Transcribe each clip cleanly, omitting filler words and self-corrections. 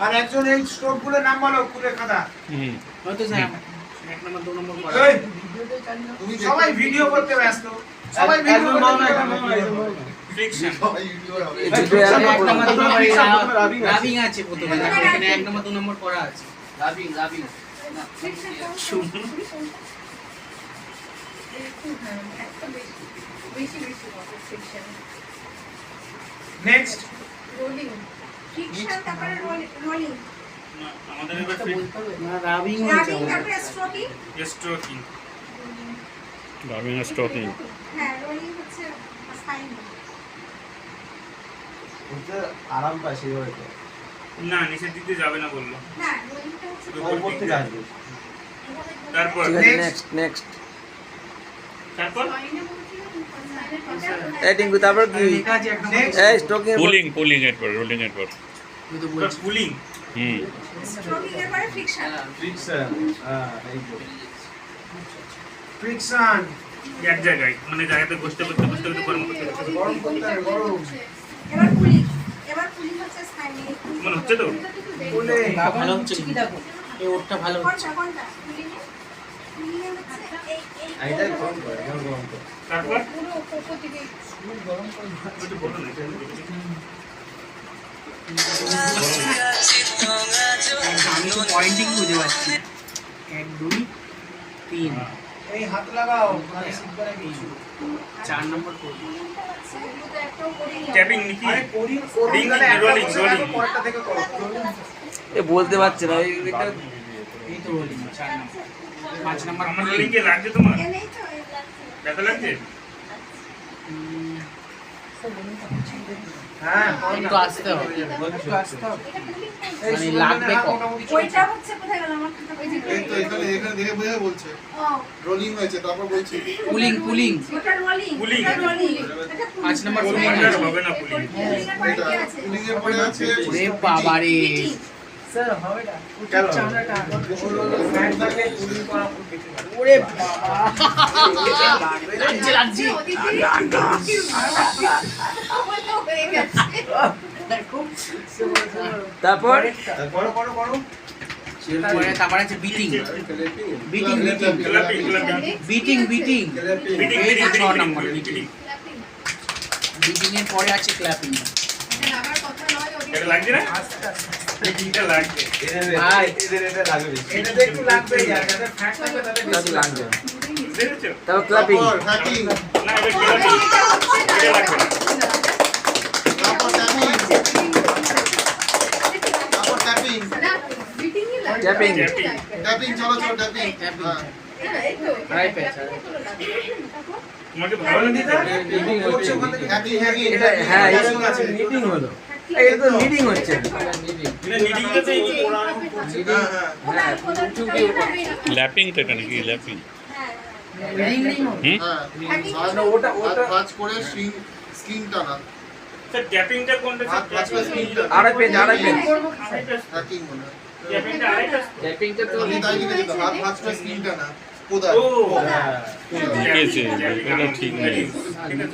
আর একজন এই স্ট্রোক গুলো নাম বলো কুলে খাদা। হয়তো স্যার 1 নম্বর 2 নম্বর করা। তুমি সবাই ভিডিও করতে ব্যস্ত, সবাই ভিডিও করতে ফ্রিকশন সবাই ইউটিউবার হবে। এই দুটো 1 নম্বর 2 নম্বর রাবিং আছে প্রথমে, তারপর এখানে 1 নম্বর 2 নম্বর করা আছে। রাবিং না শুন নেক্সট রোলিং ফ্রিকশন তারপরে রোলিং আমাদের এবার না রাবিং হচ্ছে রাবিং তারপরে স্ট্রোকিং স্ট্রোকিং রাবিং আর স্ট্রোকিং। হ্যাঁ রোলিং হচ্ছে স্পাইন ওটা আরাম পায় সেইভাবে তো। না নিচের দিকে যাবে না বললো। না রোলিংটা হচ্ছে উপর থেকে আসবে। তারপর নেক্সট তারপর এই টিঙ্কু তারপর কি লেখা আছে 1 নম্বর এই স্ট্রোকিং পুলিং এর পর রোলিং এর পর তুই তো বলছিস পুলিং স্ট্রোকিং এর পরে ফ্রিকশন ফ্রিকশন এই তো। ফ্রিকশন এক জায়গায় মানে জায়গাতে বসতে করতে গরম করতে গরম করতে হবে, গরম এবার পুলিং হচ্ছে স্পাইন মনে হচ্ছে তো কুলে ভালো হচ্ছে কি দেখো এই ওরটা ভালো হচ্ছে। কোনটা পুলিং এ হচ্ছে এই এইটাই গরম করে, এখানে গরম করে। তারপর পুরো উপর থেকে একটু বলো না আমি তো পয়েন্টিং খুঁজে পাচ্ছি 1 2 3 এই হাত লাগাও মানে শিখবে কিছু 4 নম্বর করব। এগুলো তো একটাও করিনি ট্যাপিং নাকি আরে করি Rolling, গেলে একটা rolling, বসে rolling. রাখো, পরেরটা থেকে করো। এ বলতে পারছে না এই তো রোলিং 4 নম্বর 5 নম্বর আমার রোলিং কে লাগছে তোমার এ নেই তো এই লাগছে ব্যথা লাগছে হ্যাঁ একটু আসতে হবে একটু আসতে হবে এই মানে সুন্দর লাগবে হাত কম। মোটামুটি চলছে। ওইটা হচ্ছে কোথায় গেল আমার খাতা পেজে এই তো এখানে দেখে বুঝে বলছে ও রোলিং হয়েছে তারপর বলছি পুলিং ওটা রোলিং Pulling. এটা রোলিং 5 নম্বর পুলিং পুলিং আর হবে না পুলিং পুলিং এর পরে কি আছে এটা পুলিং এর পরে আছে ওরে বাবা রে স্যার হবে না কেন? চামড়াটা ফ্যাট থাকে কুলিং করা খুব বেশি ভালো। ওরে বাবা লাগছে লাগছে আমার তো হয়ে গেছে তারপর করো করো করো তারপর আছে beating beating clapping clapping beating beating এই যে 6 নম্বর বিটিং বিটিং এর পরে আছে ক্ল্যাপিং। আবার কথা নয় ওদিকে এটা লাগছে না বিটিংটা লাগছে ভাই এদের এটা লাগবে বেশি। এটাতে একটু লাগবে যার যাদের ফ্যাট থাকে তাদের বেশি লাগবে। দেখেছো তারপর ক্লাপিং তারপর হ্যাকিং না এটা ক্লাপিং এটা লাগবে না তারপর ট্যাপিং না মিটিংই লাগে ট্যাপিং ট্যাপিং চলো ট্যাপিং হ্যাঁ এই তো রাইট পেছে তোমাকে ভালো লাগে করছে ওখান থেকে হ্যাকিং হ্যাকিং এটা হ্যাঁ মিটিং হলো এই তো মিটিং হচ্ছে এটা নিডিংটা তো হ্যাঁ হ্যাঁ ল্যাপিং তো এটা নাকি ল্যাপিং রিং রিং হ্যাঁ ওটা আর ভাঁজ করে স্কিন টানা স্যার ট্যাপিংটা কোনটা ভাঁজ করে স্কিন টানা আড়াই পেজ হ্যাকিং মনে হয় ট্যাপিংটা আরেকটা ল্যাপিংটা তো আমি তাই লিখে দিতাম হাত ভাঁজ করে স্কিন টানা কোদাল ও লিখেছে এটা ঠিক নেই এটা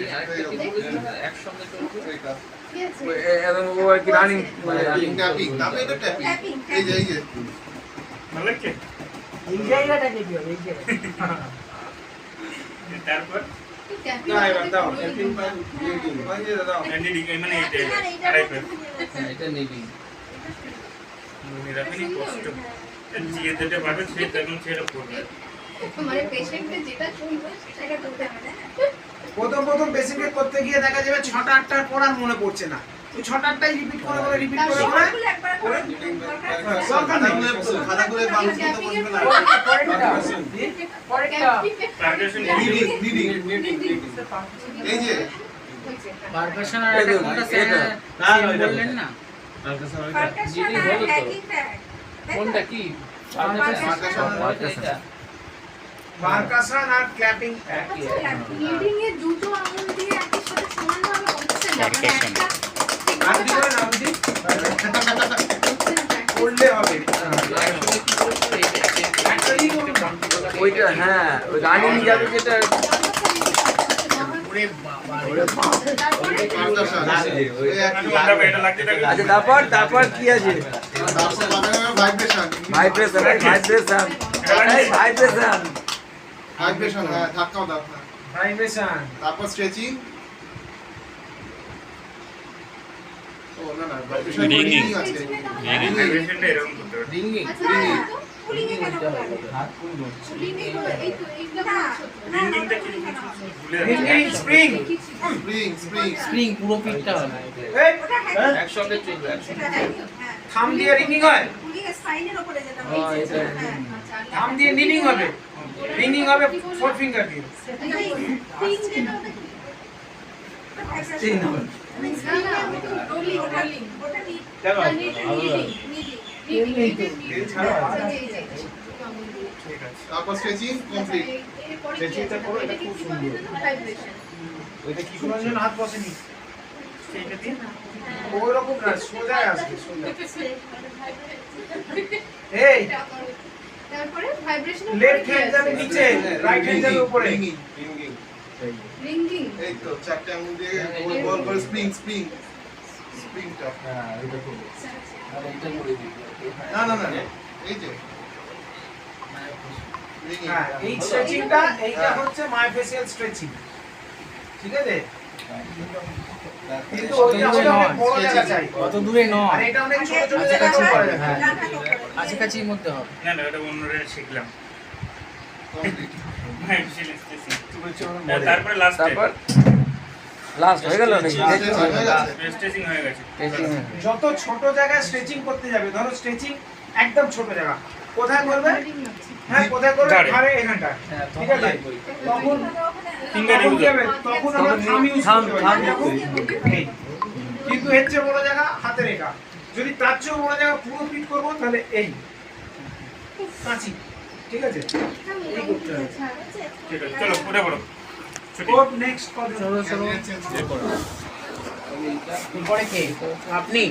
এবং ও আর কি রানিং মানে ট্যাপিং তারপরে এটা ট্যাপিং এই যে ভালো লাগছে এই জায়গাটাকে কি হবে এই জায়গাটা তারপর না এবার দাও ট্যাপিং পাই ওই যে দাও নিডিং মানে এটা আড়াই এটা নিডিং মনে রাখেনি কষ্ট যে যেটা পাবে সে তখন সেটা করবে মানে পেশেন্টকে যেটা শুনবে সেটা করতে হবে না প্রথম পেশেন্টকে করতে গিয়ে দেখা যাবে 6টা 8টার পর আর মনে পড়ছে না ওই 6টা 8টাই রিপিট করে একবার করে দরকার নেই খাতা করে মানুষ তো বলবে না পারকাশন নিডিং এই যে পারকাশন আর এটা কোনটা স্যার বললেন না কোনটা কি পারকাশন আর ক্ল্যাপিং লিডিং এ দুটো আঙুল দিয়ে একই সাথে সমানভাবে হচ্ছে না মানে Percussion. একটা আপনি করে নাম দিন করলে হবে একটাই করুন ওইটা হ্যাঁ ওই রানিং যাবে যেটা ওরে বাবা তারপরে পাঁচটা শাক। এই একই। এটা লাগছে দেখো। আচ্ছা তারপর কি আছে? তারপর পাবে ভাইব্রেশন। ভাইব্রেশন ভাইব্রেশন, হ্যাঁ, ধাক্কাও দাও। হ্যাঁ। ভাইব্রেশন। তারপর স্ট্রেচিং। ও না না, ভাইব্রেশন Ringing. আছে। ভাইব্রেশনটা এরকম করতে হবে। রিঙ্গিং আচ্ছা পুলিংয়ে কেন করবে? হাত খুলবো। পুলিংয়ে হলো এই তো এইগুলো ছোট। রিঙ্গিংটা কি ভুলে ringing, spring. Spring, spring. Spring পুরো পিঠটা হবে এই ওটা হ্যাঁ একসঙ্গে চলবে সেটা হ্যাঁ হ্যাঁ থাম দিয়ে রিঙ্গিং হয়, পুলিংয়ে স্পাইনের উপরে যেটা ও, হয়েছে এটা। হ্যাঁ থাম দিয়ে নিডিং হবে, রিঙ্গিং হবে ফোর ফিঙ্গার দিয়ে। স্প্রিং যেটা ওটা কি? তিন হবে। রোলিং রোলিং ওটা কি? দেখো তারপর স্ট্রেচিং কমপ্লিট। ওইটা কি করার জন্য হাত বসেনি সেইটা দিয়ে ওই রকম না, সোজা আসবে সোজা। এই তারপরে ভাইব্রেশন লেফট হ্যান্ড যাবে নিচে, রাইট হ্যান্ড যাবে উপরে। রিঙ্গিং। রিঙ্গিং এই তো চারটে আঙুল দিয়ে গোল গোল করে স্প্রিং, স্প্রিং। স্প্রিংটা। হ্যাঁ এটা করবো আর এটা করে দিই না না না, এই যে রিঙ্গিং। হ্যাঁ এই স্ট্রেচিংটা, এইটা হচ্ছে মায়োফেসিয়াল স্ট্রেচিং, ঠিক আছে? কিন্তু ওইটা হলে অনেক বড় জায়গা চাই, অত দূরে আর নয় এটা অনেক ছোট ছোট জায়গায় করা যাবে। হ্যাঁ কাছাকাছির মধ্যে হবে না না, ওটা অন্যরা শিখলাম। কমপ্লিট। Vibration stretching. তারপরে লাস্টে তারপর লাস্ট হয়ে গেল নাকি? স্ট্রেচিং হয়ে গেছে। যত ছোট জায়গায় স্ট্রেচিং করতে যাবে, ধরো স্ট্রেচিং একদম ছোট জায়গা, কোথায় করবে? হ্যাঁ কোথায় করবে? ঘাড়ে। ঘাড়ে, এখানটা, হ্যাঁ, ঠিক আছে? তখন ফিঙ্গার তখন ইউজ কি হবে? তখন আমরা থাম ইউজ করতে পারি, থাম যেরকম এই। কিন্তু এর চেয়ে বড় জায়গা হাতে রেখা, যদি তার চেয়েও বড় জায়গা পুরো ফিট করবো তাহলে এই কাঁচি, ঠিক আছে? এই করতে হবে। ঠিক আছে, চলো উঠে পড়ো। ছুটি। কোড নেক্সট কত? এরপরে কে আপনি